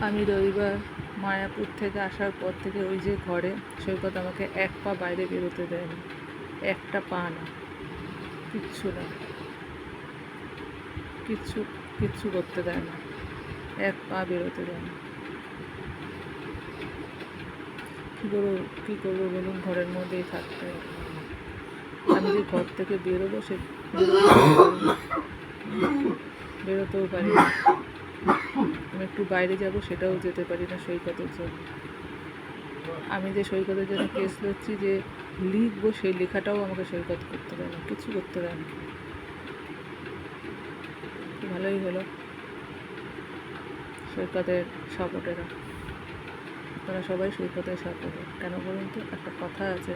আমি রবিবার মায়াপুর থেকে আসার পর থেকে ওই যে ঘরে সৈকত আমাকে এক পা বাইরে বেরোতে দেয়নি, একটা পা না, কিচ্ছু না, কিচ্ছু কিচ্ছু করতে দেয় না, এক পা বেরোতে দেয় না। কী করবো বলুন, ঘরের মধ্যেই থাকতে হবে। আমি যে ঘর থেকে বেরোবো সে বেরোতেও পারি না। আমি একটু বাইরে যাব সেটাও যেতে পারি না সৈকতের জন্য। আমি যে সৈকতের জন্য কেস লড়ছি, যে লিখবো সেই লেখাটাও আমাকে সৈকত করতে দেয় না, কিছু করতে দেয় না। ভালোই হলো সৈকতের সাপোর্টেরা, তারা সবাই সৈকতের সাপোর্টার। কেন বলুন তো, একটা কথা আছে,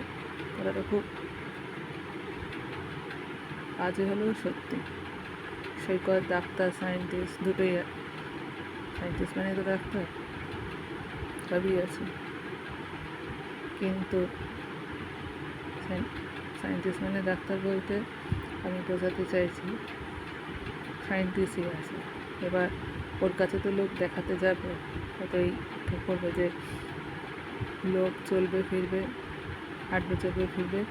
কথাটা খুব আজে হলেও সত্যি। সৈকত ডাক্তার, সায়েন্টিস্ট দুটোই। সায়েন্টিস্ট মানে তো ডাক্তার, সবই আছে, কিন্তু সায়েন্টিস্ট মানে ডাক্তার বলতে আমি বোঝাতে চাইছি সায়েন্টিস্টই আছে। এবার ওর কাছে তো লোক দেখাতে যাবে, হয়তোই ঠিক করবে যে লোক চলবে ফিরবে, হাঁটবে চলবে ফিরবে,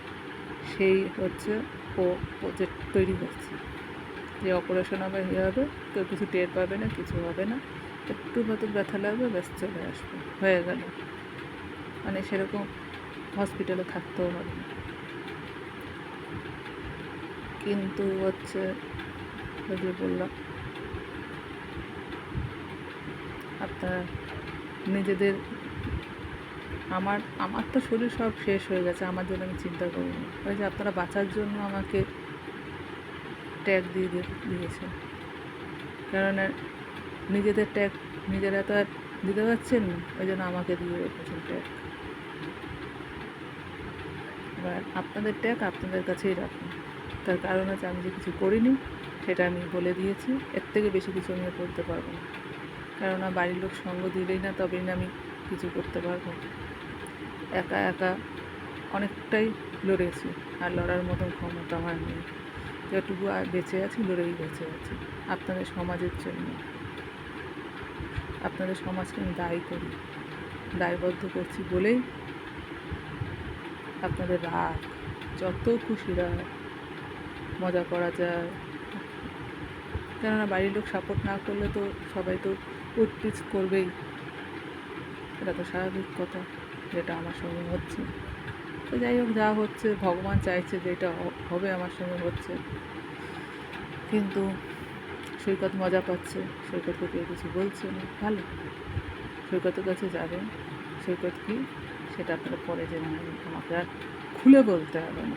সেই হচ্ছে ও প্রজেক্ট তৈরি করছে যে অপারেশন হবে, হবে, কেউ কিছু টের পাবে না, কিছু হবে না, একটু মতো ব্যথা লাগবে, ব্যাস চলে আসবে, হয়ে গেল। মানে সেরকম হসপিটালে থাকতেও হবে না। কিন্তু হচ্ছে যদি বললাম আপনার নিজেদের, আমার তো শরীর সব শেষ হয়ে গেছে, আমার জন্য আমি চিন্তা করিনি। ওই যে আপনারা বাঁচার জন্য আমাকে ট্যাগ দিয়েছে, কারণ নিজেদের ট্যাগ নিজেরা তো আর দিতে পারছেন না, ওই জন্য আমাকে দিয়ে রেখেছেন ট্যাগ। এবার আপনাদের ট্যাগ আপনাদের কাছেই রাখুন। তার কারণ আছে, আমি যে কিছু করিনি সেটা আমি বলে দিয়েছি, এর থেকে বেশি কিছু আমি করতে পারবো না। কেননা বাড়ির লোক সঙ্গ দিলেই না, তবেই না আমি কিছু করতে পারবো। একা একা অনেকটাই লড়েছি, আর লড়ার মতন ক্ষমতা আমার নেই। যেটুকু আর বেঁচে আছি, লড়েই বেঁচে আছি আপনাদের সমাজের জন্য। আপনাদের সমাজকে আমি দায়ী করি, দায়বদ্ধ করছি বলেই আপনাদের রাগ, যত খুশি রাগ, মজা করা যায়। কেননা বাড়ির লোক সাপোর্ট না করলে তো সবাই তো উৎপিচ করবেই, এটা তো স্বাভাবিক কথা, যেটা আমার সঙ্গে হচ্ছে। তো যাই হোক, যা হচ্ছে ভগবান চাইছে যেটা হবে আমার সঙ্গে হচ্ছে। কিন্তু সৈকত মজা পাচ্ছে, সৈকতকে কেউ কিছু বলছে না, ভালো। সৈকতের কাছে যাবেন, সৈকত কি সেটা আপনারা পরে জেনে নেবেন, আমাকে আর খুলে বলতে হবে না।